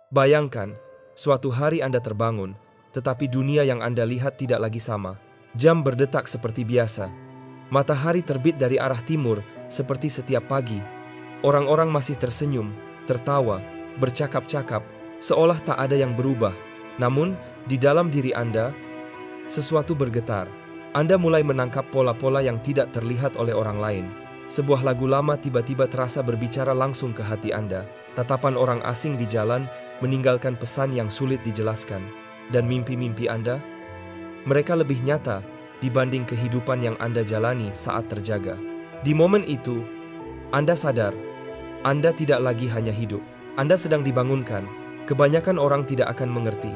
Bayangkan, suatu hari Anda terbangun, tetapi dunia yang Anda lihat tidak lagi sama. Jam berdetak seperti biasa. Matahari terbit dari arah timur seperti setiap pagi. Orang-orang masih tersenyum, tertawa, bercakap-cakap, seolah tak ada yang berubah. Namun, di dalam diri Anda, sesuatu bergetar. Anda mulai menangkap pola-pola yang tidak terlihat oleh orang lain. Sebuah lagu lama tiba-tiba terasa berbicara langsung ke hati Anda. Tatapan orang asing di jalan meninggalkan pesan yang sulit dijelaskan. Dan mimpi-mimpi Anda, mereka lebih nyata dibanding kehidupan yang Anda jalani saat terjaga. Di momen itu, Anda sadar, Anda tidak lagi hanya hidup. Anda sedang dibangunkan. Kebanyakan orang tidak akan mengerti.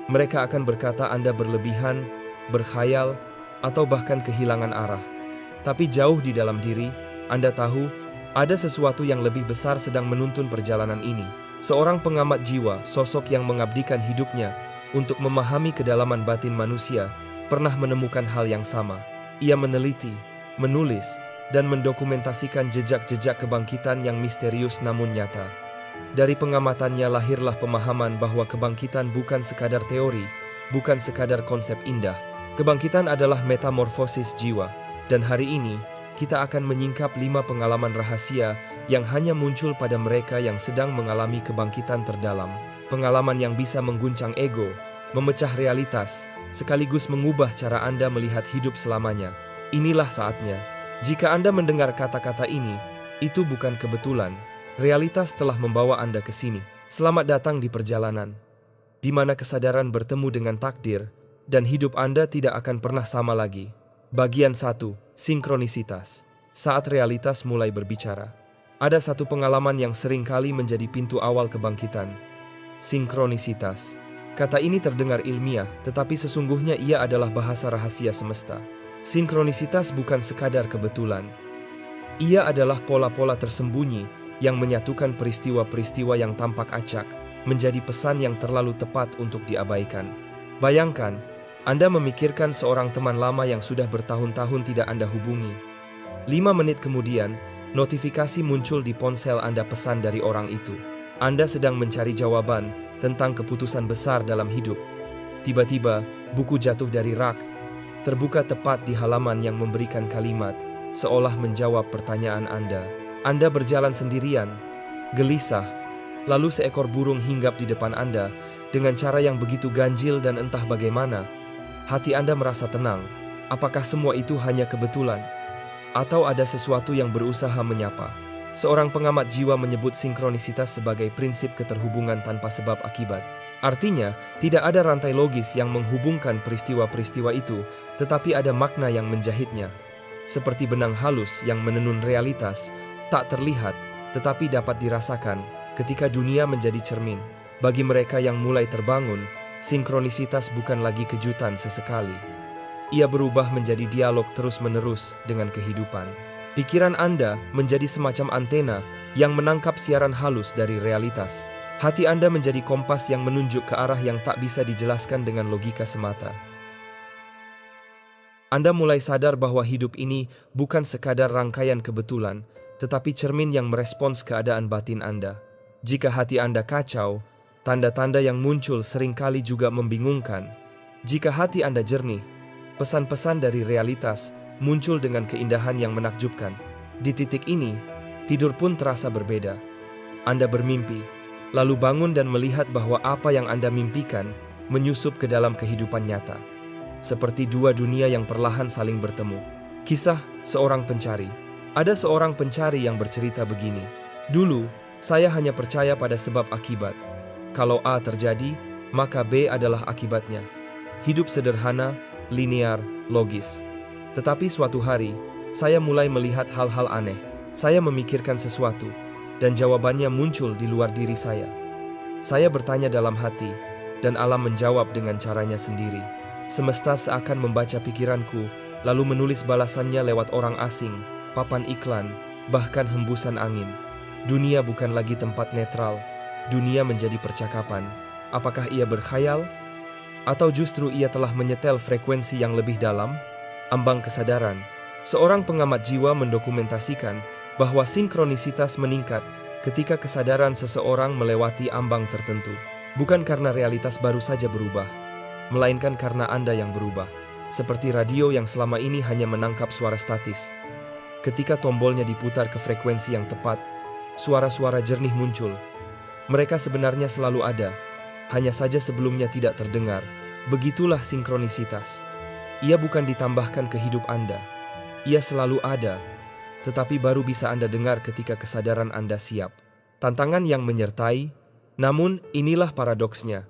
Mereka akan berkata Anda berlebihan, berkhayal, atau bahkan kehilangan arah. Tapi jauh di dalam diri, Anda tahu, ada sesuatu yang lebih besar sedang menuntun perjalanan ini. Seorang pengamat jiwa, sosok yang mengabdikan hidupnya untuk memahami kedalaman batin manusia, pernah menemukan hal yang sama. Ia meneliti, menulis, dan mendokumentasikan jejak-jejak kebangkitan yang misterius namun nyata. Dari pengamatannya lahirlah pemahaman bahwa kebangkitan bukan sekadar teori, bukan sekadar konsep indah. Kebangkitan adalah metamorfosis jiwa. Dan hari ini, kita akan menyingkap 5 pengalaman rahasia yang hanya muncul pada mereka yang sedang mengalami kebangkitan terdalam. Pengalaman yang bisa mengguncang ego, memecah realitas, sekaligus mengubah cara Anda melihat hidup selamanya. Inilah saatnya. Jika Anda mendengar kata-kata ini, itu bukan kebetulan. Realitas telah membawa Anda ke sini. Selamat datang di perjalanan, di mana kesadaran bertemu dengan takdir, dan hidup Anda tidak akan pernah sama lagi. Bagian 1. Sinkronisitas. Saat realitas mulai berbicara. Ada satu pengalaman yang sering kali menjadi pintu awal kebangkitan. Sinkronisitas. Kata ini terdengar ilmiah, tetapi sesungguhnya ia adalah bahasa rahasia semesta. Sinkronisitas bukan sekadar kebetulan. Ia adalah pola-pola tersembunyi yang menyatukan peristiwa-peristiwa yang tampak acak menjadi pesan yang terlalu tepat untuk diabaikan. Bayangkan, Anda memikirkan seorang teman lama yang sudah bertahun-tahun tidak Anda hubungi. 5 menit kemudian, notifikasi muncul di ponsel Anda, pesan dari orang itu. Anda sedang mencari jawaban tentang keputusan besar dalam hidup. Tiba-tiba, buku jatuh dari rak, terbuka tepat di halaman yang memberikan kalimat, seolah menjawab pertanyaan Anda. Anda berjalan sendirian, gelisah, lalu seekor burung hinggap di depan Anda dengan cara yang begitu ganjil dan entah bagaimana. Hati Anda merasa tenang. Apakah semua itu hanya kebetulan? Atau ada sesuatu yang berusaha menyapa? Seorang pengamat jiwa menyebut sinkronisitas sebagai prinsip keterhubungan tanpa sebab akibat. Artinya, tidak ada rantai logis yang menghubungkan peristiwa-peristiwa itu, tetapi ada makna yang menjahitnya. Seperti benang halus yang menenun realitas, tak terlihat, tetapi dapat dirasakan ketika dunia menjadi cermin. Bagi mereka yang mulai terbangun, sinkronisitas bukan lagi kejutan sesekali. Ia berubah menjadi dialog terus-menerus dengan kehidupan. Pikiran Anda menjadi semacam antena yang menangkap siaran halus dari realitas. Hati Anda menjadi kompas yang menunjuk ke arah yang tak bisa dijelaskan dengan logika semata. Anda mulai sadar bahwa hidup ini bukan sekadar rangkaian kebetulan, tetapi cermin yang merespons keadaan batin Anda. Jika hati Anda kacau, tanda-tanda yang muncul seringkali juga membingungkan. Jika hati Anda jernih, pesan-pesan dari realitas muncul dengan keindahan yang menakjubkan. Di titik ini, tidur pun terasa berbeda. Anda bermimpi, lalu bangun dan melihat bahwa apa yang Anda mimpikan menyusup ke dalam kehidupan nyata. Seperti 2 dunia yang perlahan saling bertemu. Kisah seorang pencari. Ada seorang pencari yang bercerita begini. Dulu, saya hanya percaya pada sebab akibat. Kalau A terjadi, maka B adalah akibatnya. Hidup sederhana, linear, logis. Tetapi suatu hari, saya mulai melihat hal-hal aneh. Saya memikirkan sesuatu, dan jawabannya muncul di luar diri saya. Saya bertanya dalam hati, dan alam menjawab dengan caranya sendiri. Semesta seakan membaca pikiranku, lalu menulis balasannya lewat orang asing, papan iklan, bahkan hembusan angin. Dunia bukan lagi tempat netral. Dunia menjadi percakapan. Apakah ia berkhayal? Atau justru ia telah menyetel frekuensi yang lebih dalam? Ambang kesadaran. Seorang pengamat jiwa mendokumentasikan bahwa sinkronisitas meningkat ketika kesadaran seseorang melewati ambang tertentu, bukan karena realitas baru saja berubah, melainkan karena Anda yang berubah. Seperti radio yang selama ini hanya menangkap suara statis. Ketika tombolnya diputar ke frekuensi yang tepat, suara-suara jernih muncul. Mereka sebenarnya selalu ada, hanya saja sebelumnya tidak terdengar. Begitulah sinkronisitas. Ia bukan ditambahkan ke hidup Anda. Ia selalu ada, tetapi baru bisa Anda dengar ketika kesadaran Anda siap. Tantangan yang menyertai, namun inilah paradoksnya.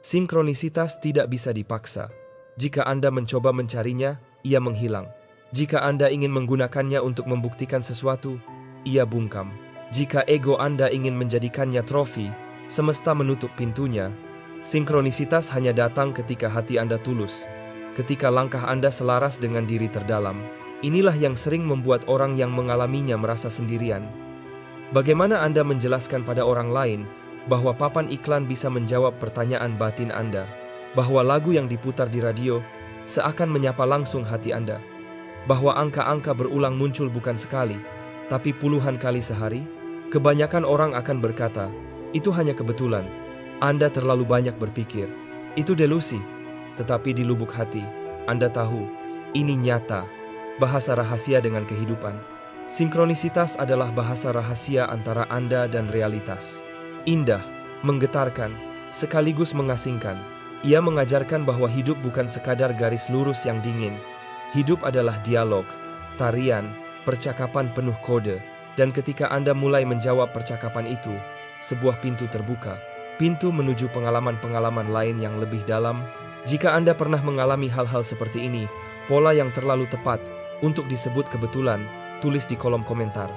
Sinkronisitas tidak bisa dipaksa. Jika Anda mencoba mencarinya, ia menghilang. Jika Anda ingin menggunakannya untuk membuktikan sesuatu, ia bungkam. Jika ego Anda ingin menjadikannya trofi, semesta menutup pintunya. Sinkronisitas hanya datang ketika hati Anda tulus, ketika langkah Anda selaras dengan diri terdalam. Inilah yang sering membuat orang yang mengalaminya merasa sendirian. Bagaimana Anda menjelaskan pada orang lain bahwa papan iklan bisa menjawab pertanyaan batin Anda, bahwa lagu yang diputar di radio seakan menyapa langsung hati Anda, bahwa angka-angka berulang muncul bukan sekali, tapi puluhan kali sehari? Kebanyakan orang akan berkata, itu hanya kebetulan, Anda terlalu banyak berpikir, itu delusi. Tetapi di lubuk hati, Anda tahu, ini nyata. Bahasa rahasia dengan kehidupan. Sinkronisitas adalah bahasa rahasia antara Anda dan realitas. Indah, menggetarkan, sekaligus mengasingkan. Ia mengajarkan bahwa hidup bukan sekadar garis lurus yang dingin. Hidup adalah dialog, tarian, percakapan penuh kode. Dan ketika Anda mulai menjawab percakapan itu, sebuah pintu terbuka. Pintu menuju pengalaman-pengalaman lain yang lebih dalam. Jika Anda pernah mengalami hal-hal seperti ini, pola yang terlalu tepat untuk disebut kebetulan, tulis di kolom komentar.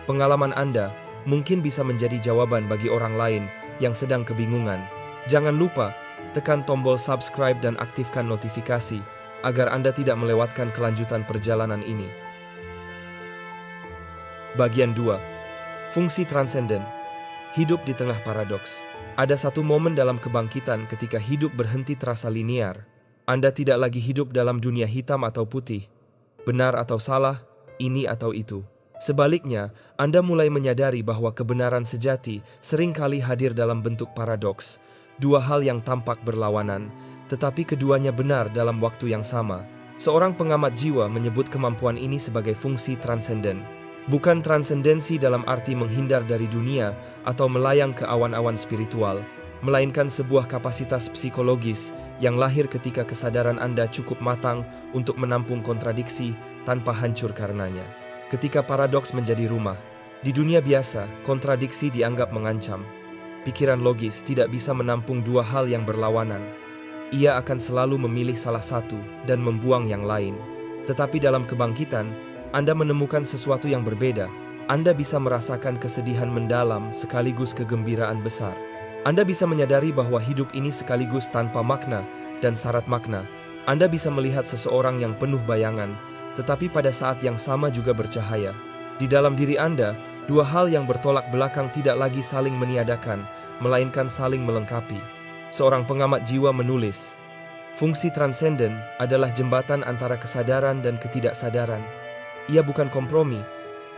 Pengalaman Anda mungkin bisa menjadi jawaban bagi orang lain yang sedang kebingungan. Jangan lupa, tekan tombol subscribe dan aktifkan notifikasi agar Anda tidak melewatkan kelanjutan perjalanan ini. Bagian 2. Fungsi transenden. Hidup di tengah paradoks. Ada satu momen dalam kebangkitan ketika hidup berhenti terasa linear. Anda tidak lagi hidup dalam dunia hitam atau putih, benar atau salah, ini atau itu. Sebaliknya, Anda mulai menyadari bahwa kebenaran sejati seringkali hadir dalam bentuk paradoks, dua hal yang tampak berlawanan, tetapi keduanya benar dalam waktu yang sama. Seorang pengamat jiwa menyebut kemampuan ini sebagai fungsi transenden. Bukan transendensi dalam arti menghindar dari dunia atau melayang ke awan-awan spiritual, melainkan sebuah kapasitas psikologis yang lahir ketika kesadaran Anda cukup matang untuk menampung kontradiksi tanpa hancur karenanya. Ketika paradoks menjadi rumah, di dunia biasa, kontradiksi dianggap mengancam. Pikiran logis tidak bisa menampung dua hal yang berlawanan. Ia akan selalu memilih salah satu dan membuang yang lain. Tetapi dalam kebangkitan, Anda menemukan sesuatu yang berbeda. Anda bisa merasakan kesedihan mendalam sekaligus kegembiraan besar. Anda bisa menyadari bahwa hidup ini sekaligus tanpa makna dan syarat makna. Anda bisa melihat seseorang yang penuh bayangan, tetapi pada saat yang sama juga bercahaya. Di dalam diri Anda, dua hal yang bertolak belakang tidak lagi saling meniadakan, melainkan saling melengkapi. Seorang pengamat jiwa menulis, fungsi transenden adalah jembatan antara kesadaran dan ketidaksadaran. Ia bukan kompromi,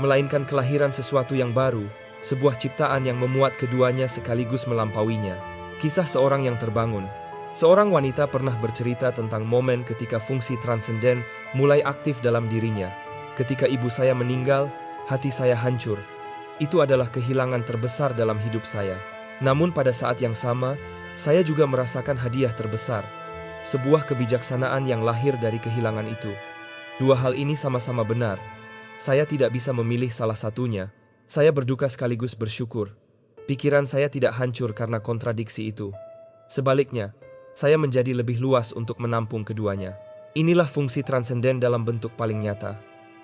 melainkan kelahiran sesuatu yang baru, sebuah ciptaan yang memuat keduanya sekaligus melampauinya. Kisah seorang yang terbangun. Seorang wanita pernah bercerita tentang momen ketika fungsi transenden mulai aktif dalam dirinya. Ketika ibu saya meninggal, hati saya hancur. Itu adalah kehilangan terbesar dalam hidup saya. Namun pada saat yang sama, saya juga merasakan hadiah terbesar. Sebuah kebijaksanaan yang lahir dari kehilangan itu. Dua hal ini sama-sama benar. Saya tidak bisa memilih salah satunya. Saya berduka sekaligus bersyukur. Pikiran saya tidak hancur karena kontradiksi itu. Sebaliknya, saya menjadi lebih luas untuk menampung keduanya. Inilah fungsi transenden dalam bentuk paling nyata.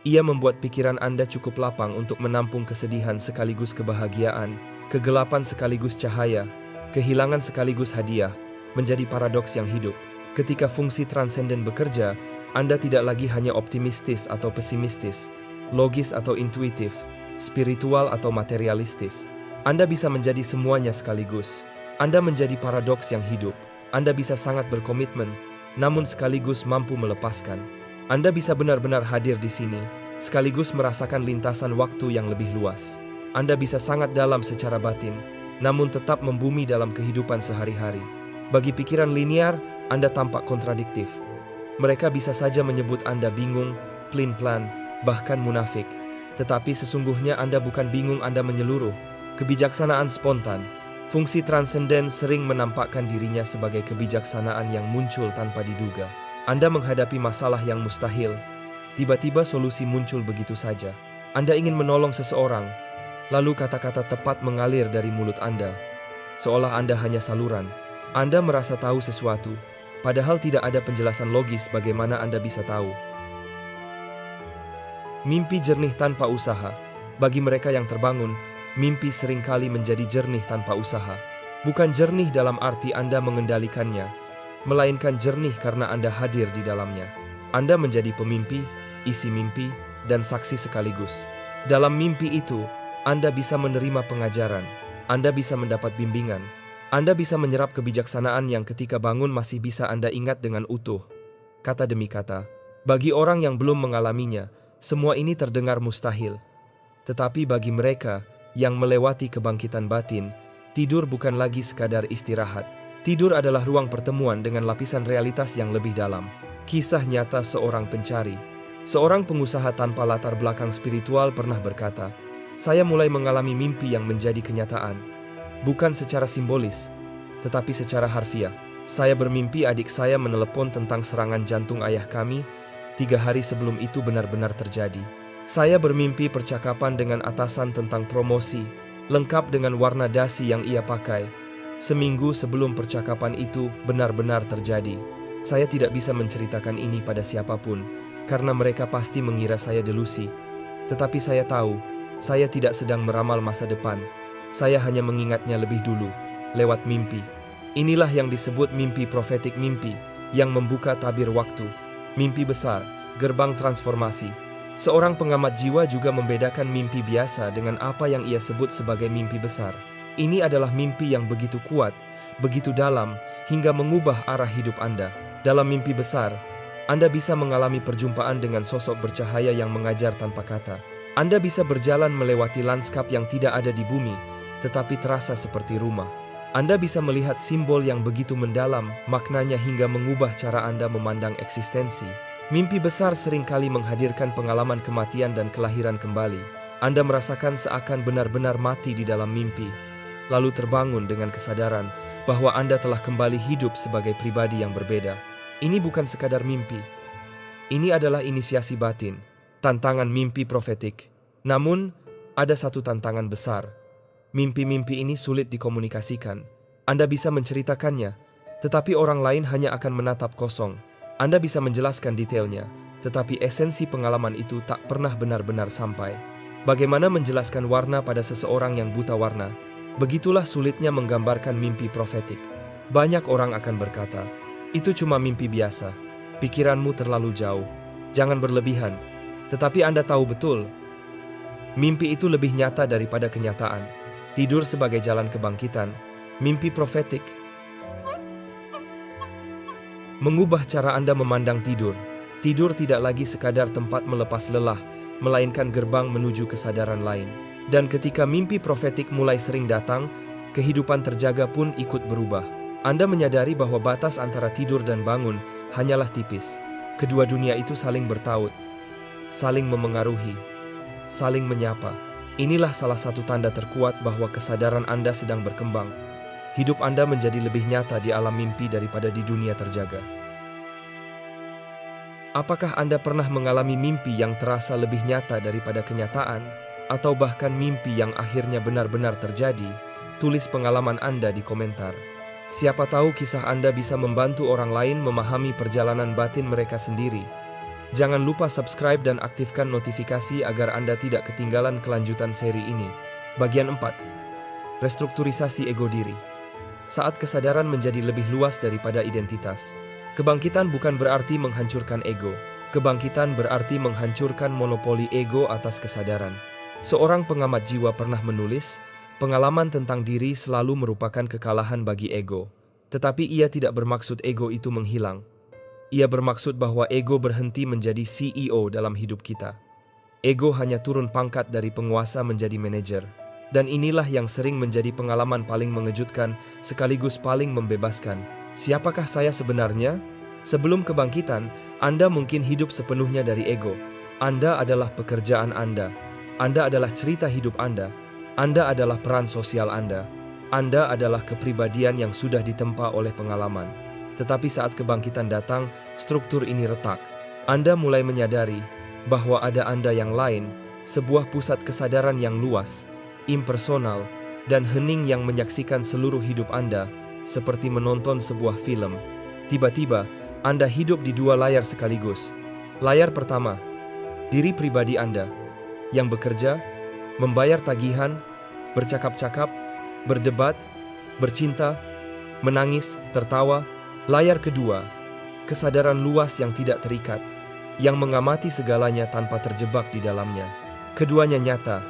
Ia membuat pikiran Anda cukup lapang untuk menampung kesedihan sekaligus kebahagiaan, kegelapan sekaligus cahaya, kehilangan sekaligus hadiah, menjadi paradoks yang hidup. Ketika fungsi transenden bekerja, Anda tidak lagi hanya optimistis atau pesimistis, logis atau intuitif, spiritual atau materialistis. Anda bisa menjadi semuanya sekaligus. Anda menjadi paradoks yang hidup. Anda bisa sangat berkomitmen, namun sekaligus mampu melepaskan. Anda bisa benar-benar hadir di sini, sekaligus merasakan lintasan waktu yang lebih luas. Anda bisa sangat dalam secara batin, namun tetap membumi dalam kehidupan sehari-hari. Bagi pikiran linear, Anda tampak kontradiktif. Mereka bisa saja menyebut Anda bingung, pelin-pelan, bahkan munafik. Tetapi sesungguhnya Anda bukan bingung, Anda menyeluruh. Kebijaksanaan spontan. Fungsi transenden sering menampakkan dirinya sebagai kebijaksanaan yang muncul tanpa diduga. Anda menghadapi masalah yang mustahil. Tiba-tiba solusi muncul begitu saja. Anda ingin menolong seseorang, lalu kata-kata tepat mengalir dari mulut Anda. Seolah Anda hanya saluran. Anda merasa tahu sesuatu, padahal tidak ada penjelasan logis bagaimana Anda bisa tahu. Mimpi jernih tanpa usaha. Bagi mereka yang terbangun, mimpi seringkali menjadi jernih tanpa usaha. Bukan jernih dalam arti Anda mengendalikannya, melainkan jernih karena Anda hadir di dalamnya. Anda menjadi pemimpi, isi mimpi, dan saksi sekaligus. Dalam mimpi itu, Anda bisa menerima pengajaran, Anda bisa mendapat bimbingan, Anda bisa menyerap kebijaksanaan yang ketika bangun masih bisa Anda ingat dengan utuh, kata demi kata. Bagi orang yang belum mengalaminya, semua ini terdengar mustahil. Tetapi bagi mereka yang melewati kebangkitan batin, tidur bukan lagi sekadar istirahat. Tidur adalah ruang pertemuan dengan lapisan realitas yang lebih dalam. Kisah nyata seorang pencari. Seorang pengusaha tanpa latar belakang spiritual pernah berkata, "Saya mulai mengalami mimpi yang menjadi kenyataan. Bukan secara simbolis, tetapi secara harfiah. Saya bermimpi adik saya menelepon tentang serangan jantung ayah kami. 3 hari sebelum itu benar-benar terjadi. Saya bermimpi percakapan dengan atasan tentang promosi, lengkap dengan warna dasi yang ia pakai. Seminggu sebelum percakapan itu benar-benar terjadi. Saya tidak bisa menceritakan ini pada siapapun, karena mereka pasti mengira saya delusi. Tetapi saya tahu, saya tidak sedang meramal masa depan. Saya hanya mengingatnya lebih dulu, lewat mimpi." Inilah yang disebut mimpi profetik, mimpi yang membuka tabir waktu. Mimpi besar, gerbang transformasi. Seorang pengamat jiwa juga membedakan mimpi biasa dengan apa yang ia sebut sebagai mimpi besar. Ini adalah mimpi yang begitu kuat, begitu dalam, hingga mengubah arah hidup Anda. Dalam mimpi besar, Anda bisa mengalami perjumpaan dengan sosok bercahaya yang mengajar tanpa kata. Anda bisa berjalan melewati lanskap yang tidak ada di bumi, tetapi terasa seperti rumah. Anda bisa melihat simbol yang begitu mendalam, maknanya hingga mengubah cara Anda memandang eksistensi. Mimpi besar seringkali menghadirkan pengalaman kematian dan kelahiran kembali. Anda merasakan seakan benar-benar mati di dalam mimpi, lalu terbangun dengan kesadaran bahwa Anda telah kembali hidup sebagai pribadi yang berbeda. Ini bukan sekadar mimpi. Ini adalah inisiasi batin, tantangan mimpi profetik. Namun, ada satu tantangan besar. Mimpi-mimpi ini sulit dikomunikasikan. Anda bisa menceritakannya, tetapi orang lain hanya akan menatap kosong. Anda bisa menjelaskan detailnya, tetapi esensi pengalaman itu tak pernah benar-benar sampai. Bagaimana menjelaskan warna pada seseorang yang buta warna? Begitulah sulitnya menggambarkan mimpi profetik. Banyak orang akan berkata, "Itu cuma mimpi biasa. Pikiranmu terlalu jauh. Jangan berlebihan." Tetapi Anda tahu betul, mimpi itu lebih nyata daripada kenyataan. Tidur sebagai jalan kebangkitan, mimpi profetik mengubah cara Anda memandang tidur. Tidur tidak lagi sekadar tempat melepas lelah, melainkan gerbang menuju kesadaran lain. Dan ketika mimpi profetik mulai sering datang, kehidupan terjaga pun ikut berubah. Anda menyadari bahwa batas antara tidur dan bangun hanyalah tipis. Kedua dunia itu saling bertaut, saling memengaruhi, saling menyapa. Inilah salah satu tanda terkuat bahwa kesadaran Anda sedang berkembang. Hidup Anda menjadi lebih nyata di alam mimpi daripada di dunia terjaga. Apakah Anda pernah mengalami mimpi yang terasa lebih nyata daripada kenyataan? Atau bahkan mimpi yang akhirnya benar-benar terjadi? Tulis pengalaman Anda di komentar. Siapa tahu kisah Anda bisa membantu orang lain memahami perjalanan batin mereka sendiri. Jangan lupa subscribe dan aktifkan notifikasi agar Anda tidak ketinggalan kelanjutan seri ini. Bagian 4. Restrukturisasi ego diri. Saat kesadaran menjadi lebih luas daripada identitas. Kebangkitan bukan berarti menghancurkan ego. Kebangkitan berarti menghancurkan monopoli ego atas kesadaran. Seorang pengamat jiwa pernah menulis, pengalaman tentang diri selalu merupakan kekalahan bagi ego. Tetapi ia tidak bermaksud ego itu menghilang. Ia bermaksud bahwa ego berhenti menjadi CEO dalam hidup kita. Ego hanya turun pangkat dari penguasa menjadi manajer. Dan inilah yang sering menjadi pengalaman paling mengejutkan sekaligus paling membebaskan. Siapakah saya sebenarnya? Sebelum kebangkitan, Anda mungkin hidup sepenuhnya dari ego. Anda adalah pekerjaan Anda. Anda adalah cerita hidup Anda. Anda adalah peran sosial Anda. Anda adalah kepribadian yang sudah ditempa oleh pengalaman. Tetapi saat kebangkitan datang, struktur ini retak. Anda mulai menyadari bahwa ada Anda yang lain, sebuah pusat kesadaran yang luas, impersonal, dan hening yang menyaksikan seluruh hidup Anda, seperti menonton sebuah film. Tiba-tiba, Anda hidup di dua layar sekaligus. Layar pertama, diri pribadi Anda, yang bekerja, membayar tagihan, bercakap-cakap, berdebat, bercinta, menangis, tertawa. Layar kedua, kesadaran luas yang tidak terikat, yang mengamati segalanya tanpa terjebak di dalamnya. Keduanya nyata.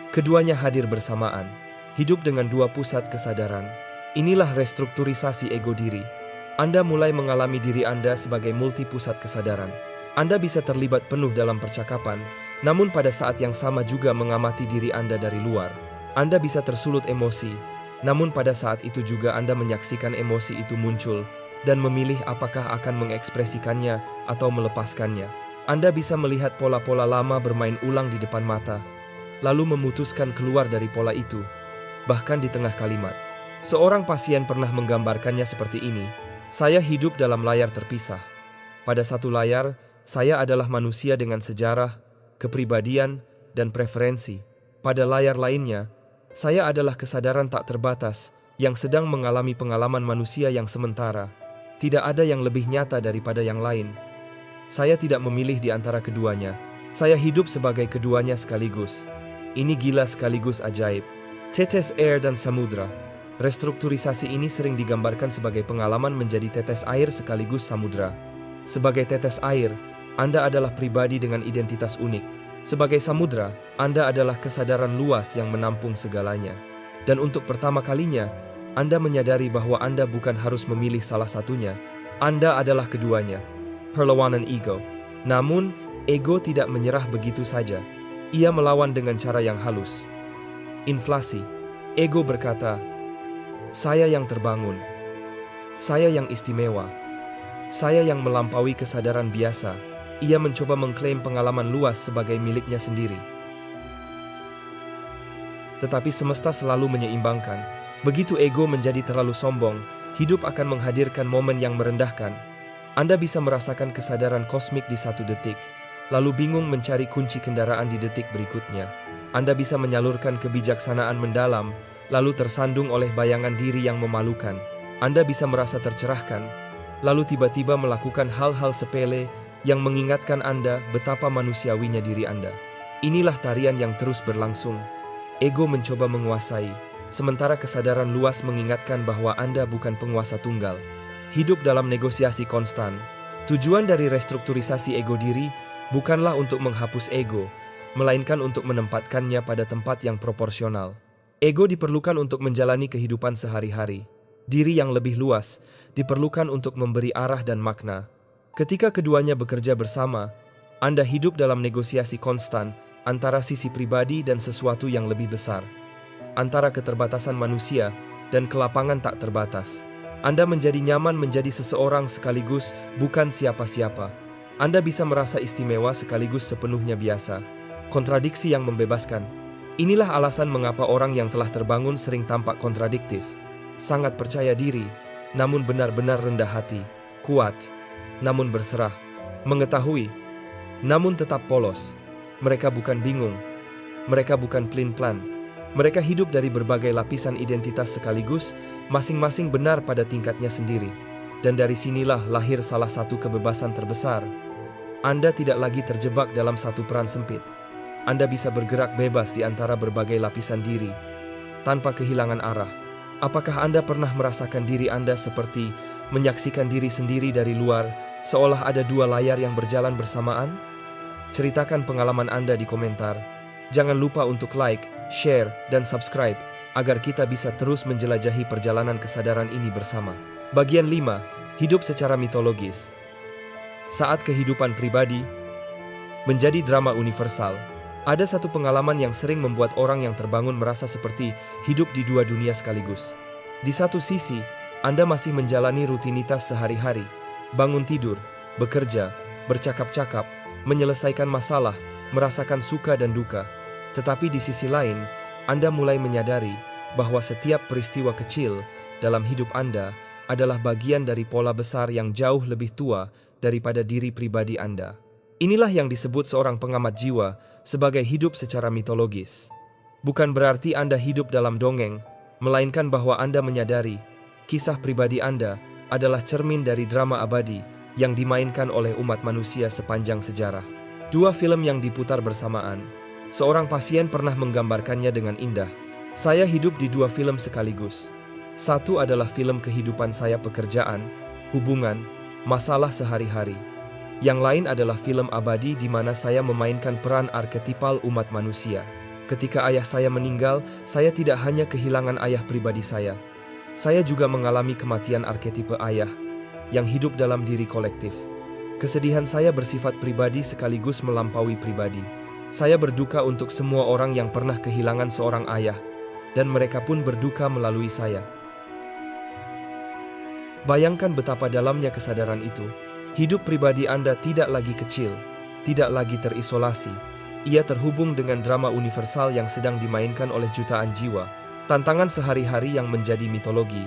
Keduanya hadir bersamaan, hidup dengan dua pusat kesadaran. Inilah restrukturisasi ego diri. Anda mulai mengalami diri Anda sebagai multi-pusat kesadaran. Anda bisa terlibat penuh dalam percakapan, namun pada saat yang sama juga mengamati diri Anda dari luar. Anda bisa tersulut emosi, namun pada saat itu juga Anda menyaksikan emosi itu muncul dan memilih apakah akan mengekspresikannya atau melepaskannya. Anda bisa melihat pola-pola lama bermain ulang di depan mata, lalu memutuskan keluar dari pola itu, bahkan di tengah kalimat. Seorang pasien pernah menggambarkannya seperti ini, saya hidup dalam layar terpisah. Pada satu layar, saya adalah manusia dengan sejarah, kepribadian, dan preferensi. Pada layar lainnya, saya adalah kesadaran tak terbatas yang sedang mengalami pengalaman manusia yang sementara. Tidak ada yang lebih nyata daripada yang lain. Saya tidak memilih di antara keduanya. Saya hidup sebagai keduanya sekaligus. Ini gila sekaligus ajaib. Tetes air dan samudra. Restrukturisasi ini sering digambarkan sebagai pengalaman menjadi tetes air sekaligus samudra. Sebagai tetes air, Anda adalah pribadi dengan identitas unik. Sebagai samudra, Anda adalah kesadaran luas yang menampung segalanya. Dan untuk pertama kalinya, Anda menyadari bahwa Anda bukan harus memilih salah satunya. Anda adalah keduanya. Perlawanan ego. Namun, ego tidak menyerah begitu saja. Ia melawan dengan cara yang halus. Inflasi. Ego berkata, saya yang terbangun. Saya yang istimewa. Saya yang melampaui kesadaran biasa. Ia mencoba mengklaim pengalaman luas sebagai miliknya sendiri. Tetapi semesta selalu menyeimbangkan. Begitu ego menjadi terlalu sombong, hidup akan menghadirkan momen yang merendahkan. Anda bisa merasakan kesadaran kosmik di satu detik, lalu bingung mencari kunci kendaraan di detik berikutnya. Anda bisa menyalurkan kebijaksanaan mendalam, lalu tersandung oleh bayangan diri yang memalukan. Anda bisa merasa tercerahkan, lalu tiba-tiba melakukan hal-hal sepele yang mengingatkan Anda betapa manusiawinya diri Anda. Inilah tarian yang terus berlangsung. Ego mencoba menguasai, sementara kesadaran luas mengingatkan bahwa Anda bukan penguasa tunggal. Hidup dalam negosiasi konstan. Tujuan dari restrukturisasi ego diri bukanlah untuk menghapus ego, melainkan untuk menempatkannya pada tempat yang proporsional. Ego diperlukan untuk menjalani kehidupan sehari-hari. Diri yang lebih luas diperlukan untuk memberi arah dan makna. Ketika keduanya bekerja bersama, Anda hidup dalam negosiasi konstan antara sisi pribadi dan sesuatu yang lebih besar, antara keterbatasan manusia dan kelapangan tak terbatas. Anda menjadi nyaman menjadi seseorang sekaligus bukan siapa-siapa. Anda bisa merasa istimewa sekaligus sepenuhnya biasa. Kontradiksi yang membebaskan. Inilah alasan mengapa orang yang telah terbangun sering tampak kontradiktif. Sangat percaya diri, namun benar-benar rendah hati. Kuat, namun berserah. Mengetahui, namun tetap polos. Mereka bukan bingung. Mereka bukan pelin-pelan. Mereka hidup dari berbagai lapisan identitas sekaligus, masing-masing benar pada tingkatnya sendiri. Dan dari sinilah lahir salah satu kebebasan terbesar. Anda tidak lagi terjebak dalam satu peran sempit. Anda bisa bergerak bebas di antara berbagai lapisan diri, tanpa kehilangan arah. Apakah Anda pernah merasakan diri Anda seperti menyaksikan diri sendiri dari luar, seolah ada dua layar yang berjalan bersamaan? Ceritakan pengalaman Anda di komentar. Jangan lupa untuk like, share, dan subscribe, agar kita bisa terus menjelajahi perjalanan kesadaran ini bersama. Bagian 5. Hidup secara mitologis. Saat kehidupan pribadi menjadi drama universal, Ada satu pengalaman yang sering membuat orang yang terbangun merasa seperti hidup di dua dunia sekaligus. Di satu sisi, Anda masih menjalani rutinitas sehari-hari, bangun tidur, bekerja, bercakap-cakap, menyelesaikan masalah, merasakan suka dan duka. Tetapi di sisi lain, Anda mulai menyadari bahwa setiap peristiwa kecil dalam hidup Anda adalah bagian dari pola besar yang jauh lebih tua daripada diri pribadi Anda. Inilah yang disebut seorang pengamat jiwa sebagai hidup secara mitologis. Bukan berarti Anda hidup dalam dongeng, melainkan bahwa Anda menyadari kisah pribadi Anda adalah cermin dari drama abadi yang dimainkan oleh umat manusia sepanjang sejarah. Dua film yang diputar bersamaan, seorang pasien pernah menggambarkannya dengan indah. Saya hidup di dua film sekaligus. Satu adalah film kehidupan saya, pekerjaan, hubungan, masalah sehari-hari. Yang lain adalah film abadi di mana saya memainkan peran arketipal umat manusia. Ketika ayah saya meninggal, saya tidak hanya kehilangan ayah pribadi saya juga mengalami kematian arketipe ayah yang hidup dalam diri kolektif. Kesedihan saya bersifat pribadi sekaligus melampaui pribadi. Saya berduka untuk semua orang yang pernah kehilangan seorang ayah, dan mereka pun berduka melalui saya. Bayangkan betapa dalamnya kesadaran itu. Hidup pribadi Anda tidak lagi kecil, tidak lagi terisolasi. Ia terhubung dengan drama universal yang sedang dimainkan oleh jutaan jiwa. Tantangan sehari-hari yang menjadi mitologi.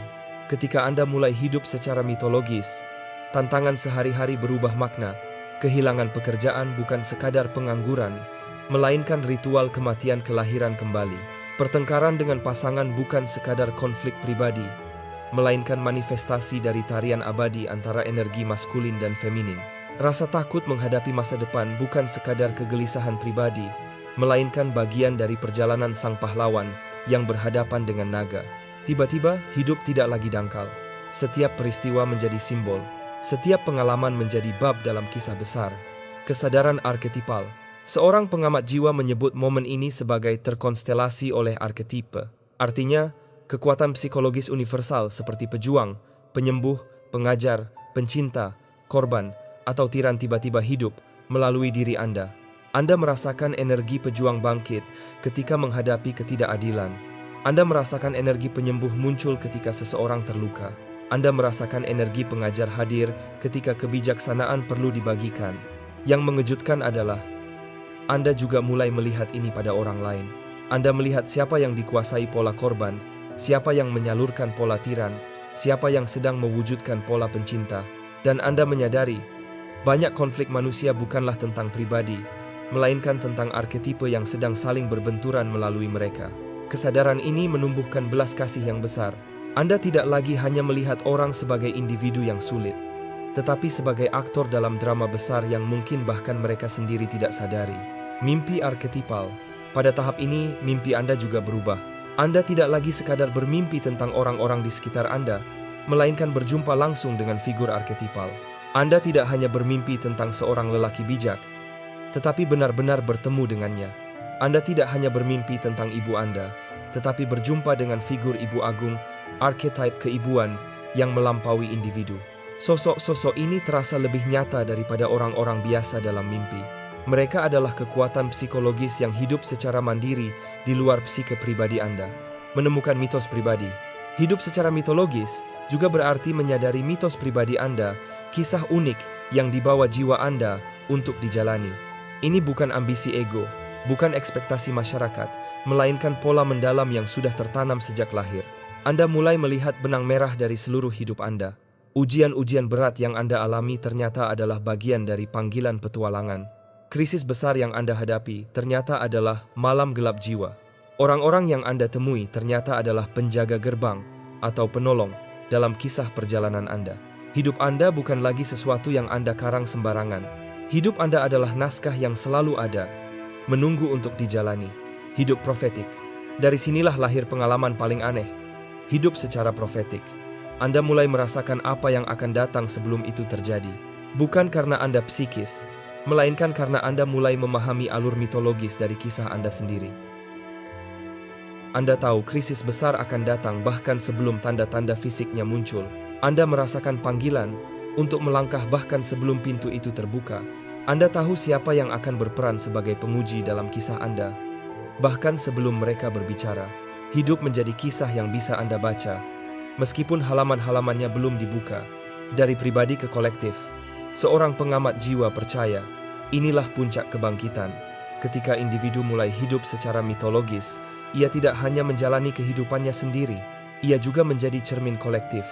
Ketika Anda mulai hidup secara mitologis, tantangan sehari-hari berubah makna. Kehilangan pekerjaan bukan sekadar pengangguran, melainkan ritual kematian kelahiran kembali. Pertengkaran dengan pasangan bukan sekadar konflik pribadi, melainkan manifestasi dari tarian abadi antara energi maskulin dan feminin. Rasa takut menghadapi masa depan bukan sekadar kegelisahan pribadi, melainkan bagian dari perjalanan sang pahlawan yang berhadapan dengan naga. Tiba-tiba, hidup tidak lagi dangkal. Setiap peristiwa menjadi simbol, setiap pengalaman menjadi bab dalam kisah besar. Kesadaran arketipal. Seorang pengamat jiwa menyebut momen ini sebagai terkonstelasi oleh arketipe. Artinya, kekuatan psikologis universal seperti pejuang, penyembuh, pengajar, pencinta, korban, atau tiran tiba-tiba hidup melalui diri Anda. Anda merasakan energi pejuang bangkit ketika menghadapi ketidakadilan. Anda merasakan energi penyembuh muncul ketika seseorang terluka. Anda merasakan energi pengajar hadir ketika kebijaksanaan perlu dibagikan. Yang mengejutkan adalah, Anda juga mulai melihat ini pada orang lain. Anda melihat siapa yang dikuasai pola korban, siapa yang menyalurkan pola tiran, siapa yang sedang mewujudkan pola pencinta, dan Anda menyadari banyak konflik manusia bukanlah tentang pribadi, melainkan tentang arketipe yang sedang saling berbenturan melalui mereka. Kesadaran ini menumbuhkan belas kasih yang besar. Anda tidak lagi hanya melihat orang sebagai individu yang sulit, tetapi sebagai aktor dalam drama besar yang mungkin bahkan mereka sendiri tidak sadari. Mimpi arketipal. Pada tahap ini, mimpi Anda juga berubah. Anda tidak lagi sekadar bermimpi tentang orang-orang di sekitar Anda, melainkan berjumpa langsung dengan figur arketipal. Anda tidak hanya bermimpi tentang seorang lelaki bijak, tetapi benar-benar bertemu dengannya. Anda tidak hanya bermimpi tentang ibu Anda, tetapi berjumpa dengan figur ibu agung, archetype keibuan yang melampaui individu. Sosok-sosok ini terasa lebih nyata daripada orang-orang biasa dalam mimpi. Mereka adalah kekuatan psikologis yang hidup secara mandiri di luar psike pribadi Anda. Menemukan mitos pribadi. Hidup secara mitologis juga berarti menyadari mitos pribadi Anda, kisah unik yang dibawa jiwa Anda untuk dijalani. Ini bukan ambisi ego, bukan ekspektasi masyarakat, melainkan pola mendalam yang sudah tertanam sejak lahir. Anda mulai melihat benang merah dari seluruh hidup Anda. Ujian-ujian berat yang Anda alami ternyata adalah bagian dari panggilan petualangan. Krisis besar yang Anda hadapi ternyata adalah malam gelap jiwa. Orang-orang yang Anda temui ternyata adalah penjaga gerbang atau penolong dalam kisah perjalanan Anda. Hidup Anda bukan lagi sesuatu yang Anda karang sembarangan. Hidup Anda adalah naskah yang selalu ada, menunggu untuk dijalani. Hidup profetik. Dari sinilah lahir pengalaman paling aneh. Hidup secara profetik. Anda mulai merasakan apa yang akan datang sebelum itu terjadi. Bukan karena Anda psikis, melainkan karena Anda mulai memahami alur mitologis dari kisah Anda sendiri. Anda tahu krisis besar akan datang bahkan sebelum tanda-tanda fisiknya muncul. Anda merasakan panggilan untuk melangkah bahkan sebelum pintu itu terbuka. Anda tahu siapa yang akan berperan sebagai penguji dalam kisah Anda. Bahkan sebelum mereka berbicara, hidup menjadi kisah yang bisa Anda baca, meskipun halaman-halamannya belum dibuka. Dari pribadi ke kolektif, seorang pengamat jiwa percaya, inilah puncak kebangkitan. Ketika individu mulai hidup secara mitologis, ia tidak hanya menjalani kehidupannya sendiri, ia juga menjadi cermin kolektif,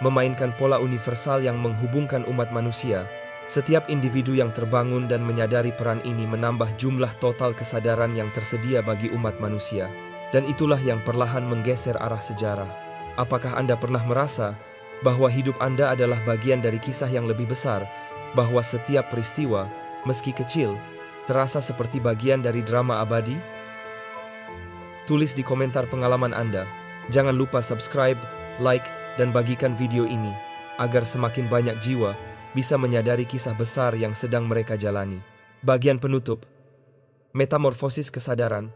memainkan pola universal yang menghubungkan umat manusia. Setiap individu yang terbangun dan menyadari peran ini menambah jumlah total kesadaran yang tersedia bagi umat manusia. Dan itulah yang perlahan menggeser arah sejarah. Apakah Anda pernah merasa bahwa hidup Anda adalah bagian dari kisah yang lebih besar, bahwa setiap peristiwa, meski kecil, terasa seperti bagian dari drama abadi? Tulis di komentar pengalaman Anda. Jangan lupa subscribe, like, dan bagikan video ini, agar semakin banyak jiwa bisa menyadari kisah besar yang sedang mereka jalani. Bagian penutup. Metamorfosis kesadaran.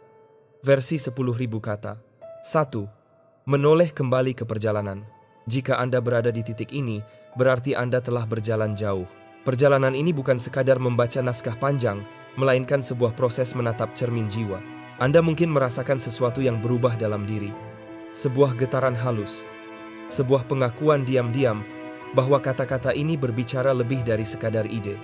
Versi 10.000 kata. 1. Menoleh kembali ke perjalanan. Jika Anda berada di titik ini, berarti Anda telah berjalan jauh. Perjalanan ini bukan sekadar membaca naskah panjang, melainkan sebuah proses menatap cermin jiwa. Anda mungkin merasakan sesuatu yang berubah dalam diri. Sebuah getaran halus. Sebuah pengakuan diam-diam bahwa kata-kata ini berbicara lebih dari sekadar ide.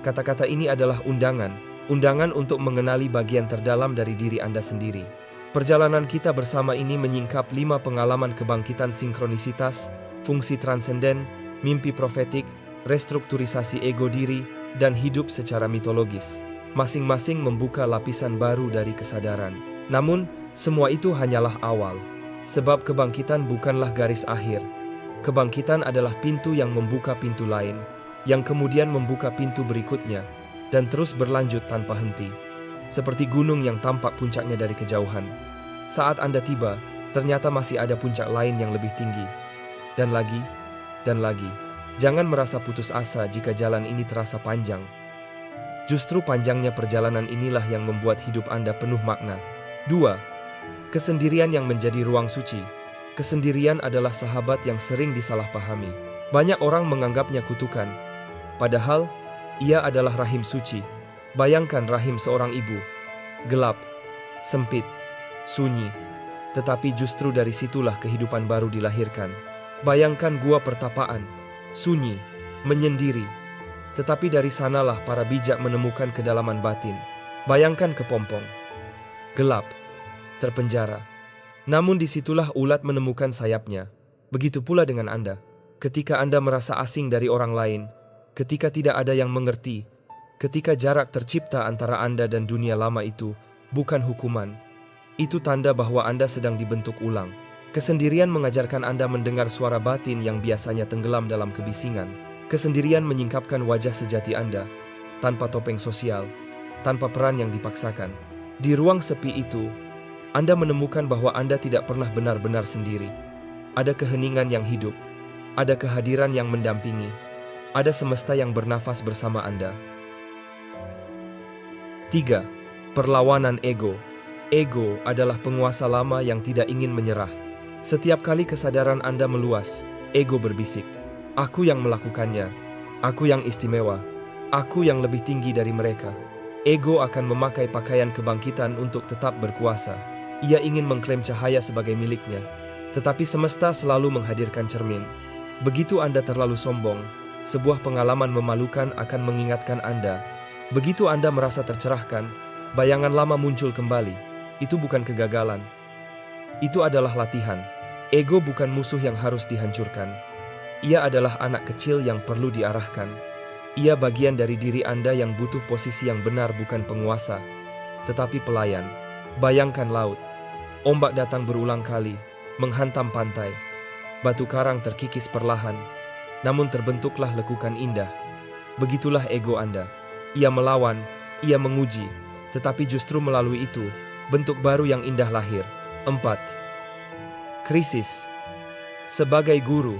Kata-kata ini adalah undangan untuk mengenali bagian terdalam dari diri Anda sendiri. Perjalanan kita bersama ini menyingkap 5 pengalaman kebangkitan sinkronisitas, fungsi transenden, mimpi profetik, restrukturisasi ego diri, dan hidup secara mitologis. Masing-masing membuka lapisan baru dari kesadaran. Namun, semua itu hanyalah awal. Sebab kebangkitan bukanlah garis akhir. Kebangkitan adalah pintu yang membuka pintu lain, yang kemudian membuka pintu berikutnya, dan terus berlanjut tanpa henti. Seperti gunung yang tampak puncaknya dari kejauhan. Saat Anda tiba, ternyata masih ada puncak lain yang lebih tinggi. Dan lagi, dan lagi. Jangan merasa putus asa jika jalan ini terasa panjang. Justru panjangnya perjalanan inilah yang membuat hidup Anda penuh makna. 2. Kesendirian yang menjadi ruang suci. Kesendirian adalah sahabat yang sering disalahpahami. Banyak orang menganggapnya kutukan, padahal ia adalah rahim suci. Bayangkan rahim seorang ibu, gelap, sempit, sunyi, tetapi justru dari situlah kehidupan baru dilahirkan. Bayangkan gua pertapaan, sunyi, menyendiri, tetapi dari sanalah para bijak menemukan kedalaman batin. Bayangkan kepompong, gelap, terpenjara. Namun disitulah ulat menemukan sayapnya. Begitu pula dengan Anda. Ketika Anda merasa asing dari orang lain, ketika tidak ada yang mengerti, ketika jarak tercipta antara Anda dan dunia lama itu, bukan hukuman. Itu tanda bahwa Anda sedang dibentuk ulang. Kesendirian mengajarkan Anda mendengar suara batin yang biasanya tenggelam dalam kebisingan. Kesendirian menyingkapkan wajah sejati Anda, tanpa topeng sosial, tanpa peran yang dipaksakan. Di ruang sepi itu, Anda menemukan bahwa Anda tidak pernah benar-benar sendiri. Ada keheningan yang hidup, ada kehadiran yang mendampingi, ada semesta yang bernafas bersama Anda. 3. Perlawanan ego. Ego adalah penguasa lama yang tidak ingin menyerah. Setiap kali kesadaran Anda meluas, ego berbisik, "Aku yang melakukannya, aku yang istimewa, aku yang lebih tinggi dari mereka." Ego akan memakai pakaian kebangkitan untuk tetap berkuasa. Ia ingin mengklaim cahaya sebagai miliknya, tetapi semesta selalu menghadirkan cermin. Begitu Anda terlalu sombong, sebuah pengalaman memalukan akan mengingatkan Anda. Begitu Anda merasa tercerahkan, bayangan lama muncul kembali. Itu bukan kegagalan. Itu adalah latihan. Ego bukan musuh yang harus dihancurkan. Ia adalah anak kecil yang perlu diarahkan. Ia bagian dari diri Anda yang butuh posisi yang benar, bukan penguasa, tetapi pelayan. Bayangkan laut. Ombak datang berulang kali, menghantam pantai. Batu karang terkikis perlahan, namun terbentuklah lekukan indah. Begitulah ego Anda. Ia melawan, ia menguji, tetapi justru melalui itu, bentuk baru yang indah lahir. 4. Krisis. Sebagai guru,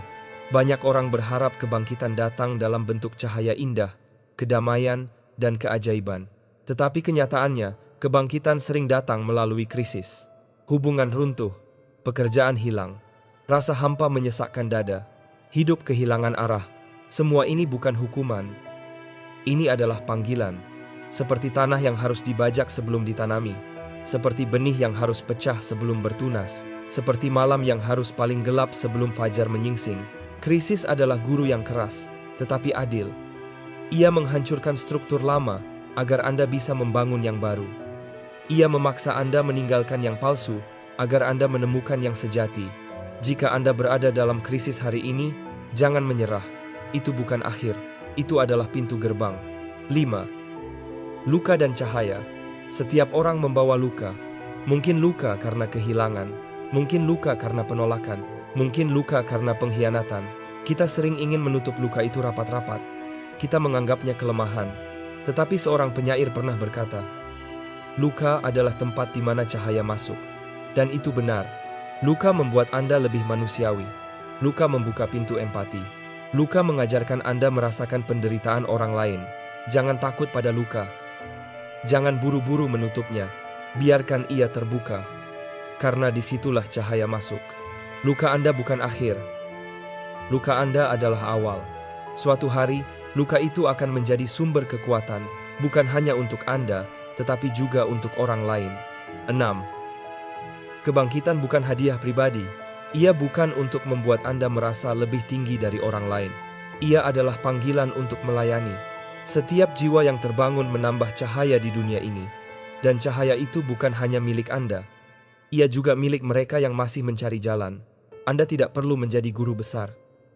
banyak orang berharap kebangkitan datang dalam bentuk cahaya indah, kedamaian, dan keajaiban. Tetapi kenyataannya, kebangkitan sering datang melalui krisis. Hubungan runtuh, pekerjaan hilang, rasa hampa menyesakkan dada, hidup kehilangan arah. Semua ini bukan hukuman. Ini adalah panggilan, seperti tanah yang harus dibajak sebelum ditanami, seperti benih yang harus pecah sebelum bertunas, seperti malam yang harus paling gelap sebelum fajar menyingsing. Krisis adalah guru yang keras, tetapi adil. Ia menghancurkan struktur lama agar Anda bisa membangun yang baru. Ia memaksa Anda meninggalkan yang palsu agar Anda menemukan yang sejati. Jika Anda berada dalam krisis hari ini, jangan menyerah. Itu bukan akhir, itu adalah pintu gerbang. 5. Luka dan cahaya. Setiap orang membawa luka. Mungkin luka karena kehilangan, mungkin luka karena penolakan, mungkin luka karena pengkhianatan. Kita sering ingin menutup luka itu rapat-rapat. Kita menganggapnya kelemahan. Tetapi seorang penyair pernah berkata, luka adalah tempat di mana cahaya masuk. Dan itu benar. Luka membuat Anda lebih manusiawi. Luka membuka pintu empati. Luka mengajarkan Anda merasakan penderitaan orang lain. Jangan takut pada luka. Jangan buru-buru menutupnya. Biarkan ia terbuka. Karena disitulah cahaya masuk. Luka Anda bukan akhir. Luka Anda adalah awal. Suatu hari, luka itu akan menjadi sumber kekuatan, bukan hanya untuk Anda, tetapi juga untuk orang lain. 6. Kebangkitan bukan hadiah pribadi. Ia bukan untuk membuat Anda merasa lebih tinggi dari orang lain. Ia adalah panggilan untuk melayani. Setiap jiwa yang terbangun menambah cahaya di dunia ini. Dan cahaya itu bukan hanya milik Anda. Ia juga milik mereka yang masih mencari jalan. Anda tidak perlu menjadi guru besar.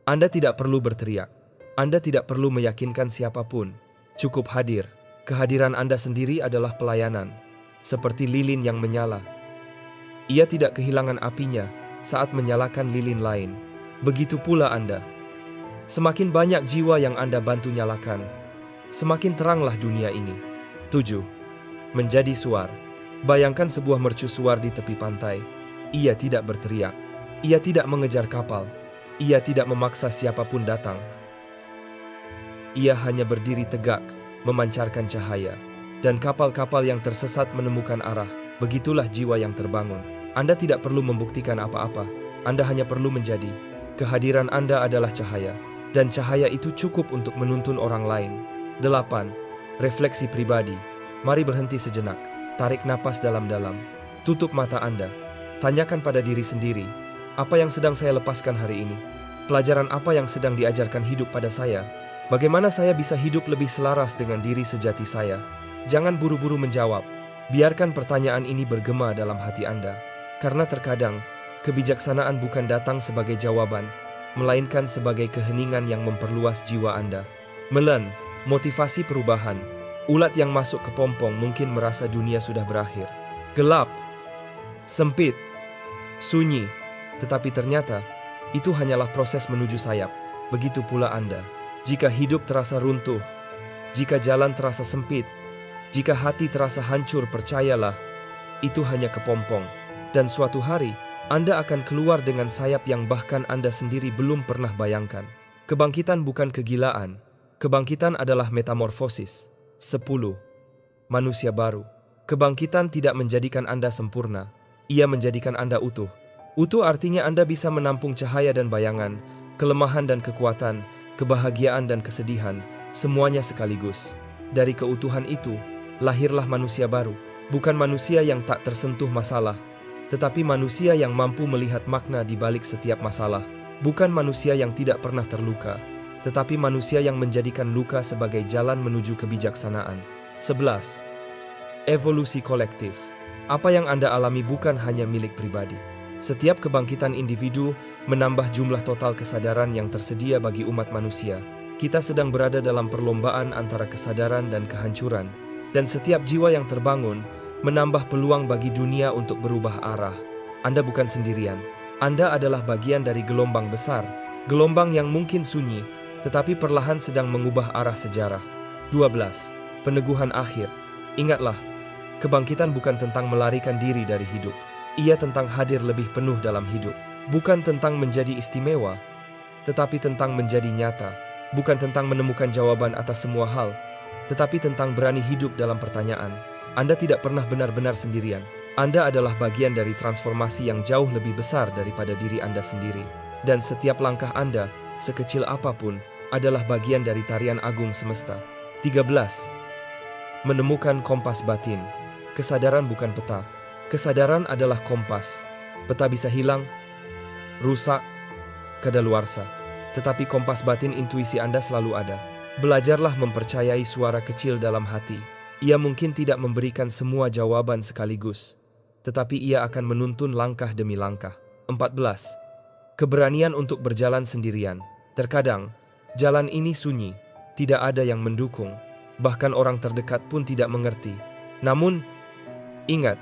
Anda tidak perlu berteriak. Anda tidak perlu meyakinkan siapapun. Cukup hadir. Kehadiran Anda sendiri adalah pelayanan. Seperti lilin yang menyala. Ia tidak kehilangan apinya saat menyalakan lilin lain. Begitu pula Anda. Semakin banyak jiwa yang Anda bantu nyalakan, semakin teranglah dunia ini. 7. Menjadi suar. Bayangkan sebuah mercusuar di tepi pantai. Ia tidak berteriak. Ia tidak mengejar kapal. Ia tidak memaksa siapapun datang. Ia hanya berdiri tegak, memancarkan cahaya. Dan kapal-kapal yang tersesat menemukan arah. Begitulah jiwa yang terbangun. Anda tidak perlu membuktikan apa-apa. Anda hanya perlu menjadi. Kehadiran Anda adalah cahaya. Dan cahaya itu cukup untuk menuntun orang lain. 8. Refleksi pribadi. Mari berhenti sejenak. Tarik napas dalam-dalam. Tutup mata Anda. Tanyakan pada diri sendiri. Apa yang sedang saya lepaskan hari ini? Pelajaran apa yang sedang diajarkan hidup pada saya? Bagaimana saya bisa hidup lebih selaras dengan diri sejati saya? Jangan buru-buru menjawab. Biarkan pertanyaan ini bergema dalam hati Anda. Karena terkadang, kebijaksanaan bukan datang sebagai jawaban, melainkan sebagai keheningan yang memperluas jiwa Anda. Melen, motivasi perubahan. Ulat yang masuk ke pompong mungkin merasa dunia sudah berakhir. Gelap, sempit, sunyi. Tetapi ternyata, itu hanyalah proses menuju sayap. Begitu pula Anda. Jika hidup terasa runtuh, jika jalan terasa sempit, jika hati terasa hancur, percayalah, itu hanya kepompong. Dan suatu hari, Anda akan keluar dengan sayap yang bahkan Anda sendiri belum pernah bayangkan. Kebangkitan bukan kegilaan. Kebangkitan adalah metamorfosis. 10. Manusia baru. Kebangkitan tidak menjadikan Anda sempurna. Ia menjadikan Anda utuh. Utuh artinya Anda bisa menampung cahaya dan bayangan, kelemahan dan kekuatan, kebahagiaan dan kesedihan, semuanya sekaligus. Dari keutuhan itu, lahirlah manusia baru. Bukan manusia yang tak tersentuh masalah, tetapi manusia yang mampu melihat makna di balik setiap masalah. Bukan manusia yang tidak pernah terluka, tetapi manusia yang menjadikan luka sebagai jalan menuju kebijaksanaan. 11. Evolusi kolektif. Apa yang Anda alami bukan hanya milik pribadi. Setiap kebangkitan individu menambah jumlah total kesadaran yang tersedia bagi umat manusia. Kita sedang berada dalam perlombaan antara kesadaran dan kehancuran. Dan setiap jiwa yang terbangun menambah peluang bagi dunia untuk berubah arah. Anda bukan sendirian. Anda adalah bagian dari gelombang besar. Gelombang yang mungkin sunyi, tetapi perlahan sedang mengubah arah sejarah. 12. Peneguhan akhir. Ingatlah, kebangkitan bukan tentang melarikan diri dari hidup. Ia tentang hadir lebih penuh dalam hidup. Bukan tentang menjadi istimewa, tetapi tentang menjadi nyata. Bukan tentang menemukan jawaban atas semua hal, tetapi tentang berani hidup dalam pertanyaan. Anda tidak pernah benar-benar sendirian. Anda adalah bagian dari transformasi yang jauh lebih besar daripada diri Anda sendiri. Dan setiap langkah Anda, sekecil apapun, adalah bagian dari tarian agung semesta. 13. Menemukan kompas batin. Kesadaran bukan peta. Kesadaran adalah kompas. Peta bisa hilang, rusak, kadaluarsa. Tetapi kompas batin intuisi Anda selalu ada. Belajarlah mempercayai suara kecil dalam hati. Ia mungkin tidak memberikan semua jawaban sekaligus, tetapi ia akan menuntun langkah demi langkah. 14. Keberanian untuk berjalan sendirian. Terkadang, jalan ini sunyi, tidak ada yang mendukung, bahkan orang terdekat pun tidak mengerti. Namun, ingat,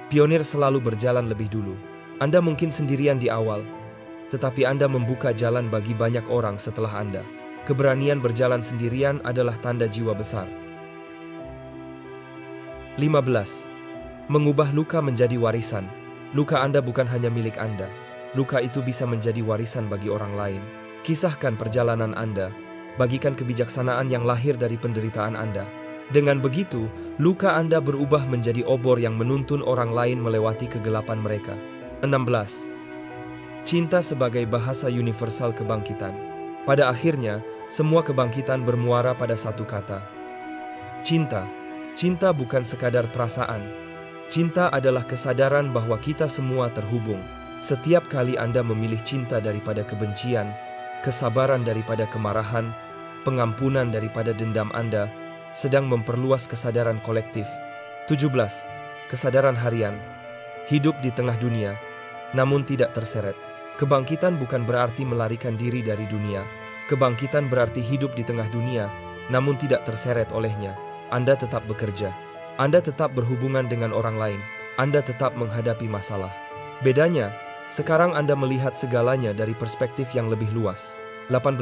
pionir selalu berjalan lebih dulu. Anda mungkin sendirian di awal, tetapi Anda membuka jalan bagi banyak orang setelah Anda. Keberanian berjalan sendirian adalah tanda jiwa besar. 15. Mengubah luka menjadi warisan. Luka Anda bukan hanya milik Anda. Luka itu bisa menjadi warisan bagi orang lain. Kisahkan perjalanan Anda. Bagikan kebijaksanaan yang lahir dari penderitaan Anda. Dengan begitu, luka Anda berubah menjadi obor yang menuntun orang lain melewati kegelapan mereka. 16. Cinta sebagai bahasa universal kebangkitan. Pada akhirnya, semua kebangkitan bermuara pada satu kata. Cinta. Cinta bukan sekadar perasaan. Cinta adalah kesadaran bahwa kita semua terhubung. Setiap kali Anda memilih cinta daripada kebencian, kesabaran daripada kemarahan, pengampunan daripada dendam, Anda sedang memperluas kesadaran kolektif. 17. Kesadaran harian. Hidup di tengah dunia, namun tidak terseret. Kebangkitan bukan berarti melarikan diri dari dunia. Kebangkitan berarti hidup di tengah dunia, namun tidak terseret olehnya. Anda tetap bekerja. Anda tetap berhubungan dengan orang lain. Anda tetap menghadapi masalah. Bedanya, sekarang Anda melihat segalanya dari perspektif yang lebih luas. 18.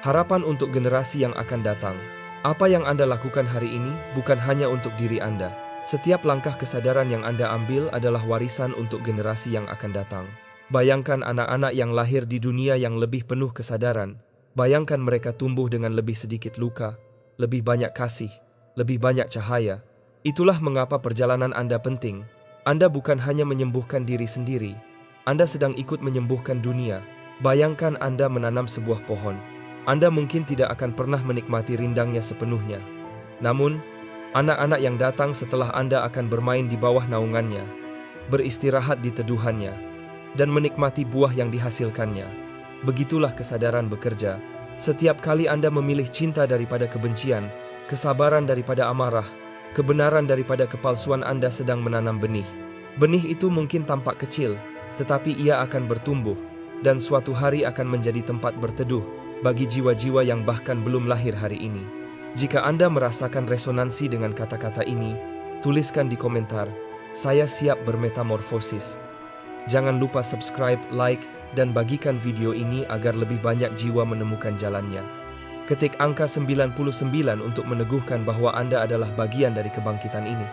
Harapan untuk generasi yang akan datang. Apa yang Anda lakukan hari ini bukan hanya untuk diri Anda. Setiap langkah kesadaran yang Anda ambil adalah warisan untuk generasi yang akan datang. Bayangkan anak-anak yang lahir di dunia yang lebih penuh kesadaran. Bayangkan mereka tumbuh dengan lebih sedikit luka, lebih banyak kasih, lebih banyak cahaya. Itulah mengapa perjalanan Anda penting. Anda bukan hanya menyembuhkan diri sendiri, Anda sedang ikut menyembuhkan dunia. Bayangkan Anda menanam sebuah pohon. Anda mungkin tidak akan pernah menikmati rindangnya sepenuhnya. Namun, anak-anak yang datang setelah Anda akan bermain di bawah naungannya, beristirahat di teduhannya, dan menikmati buah yang dihasilkannya. Begitulah kesadaran bekerja. Setiap kali Anda memilih cinta daripada kebencian, kesabaran daripada amarah, kebenaran daripada kepalsuan, Anda sedang menanam benih. Benih itu mungkin tampak kecil, tetapi ia akan bertumbuh, dan suatu hari akan menjadi tempat berteduh bagi jiwa-jiwa yang bahkan belum lahir hari ini. Jika Anda merasakan resonansi dengan kata-kata ini, tuliskan di komentar, "Saya siap bermetamorfosis." Jangan lupa subscribe, like, dan bagikan video ini agar lebih banyak jiwa menemukan jalannya. Ketik angka 99 untuk meneguhkan bahwa Anda adalah bagian dari kebangkitan ini.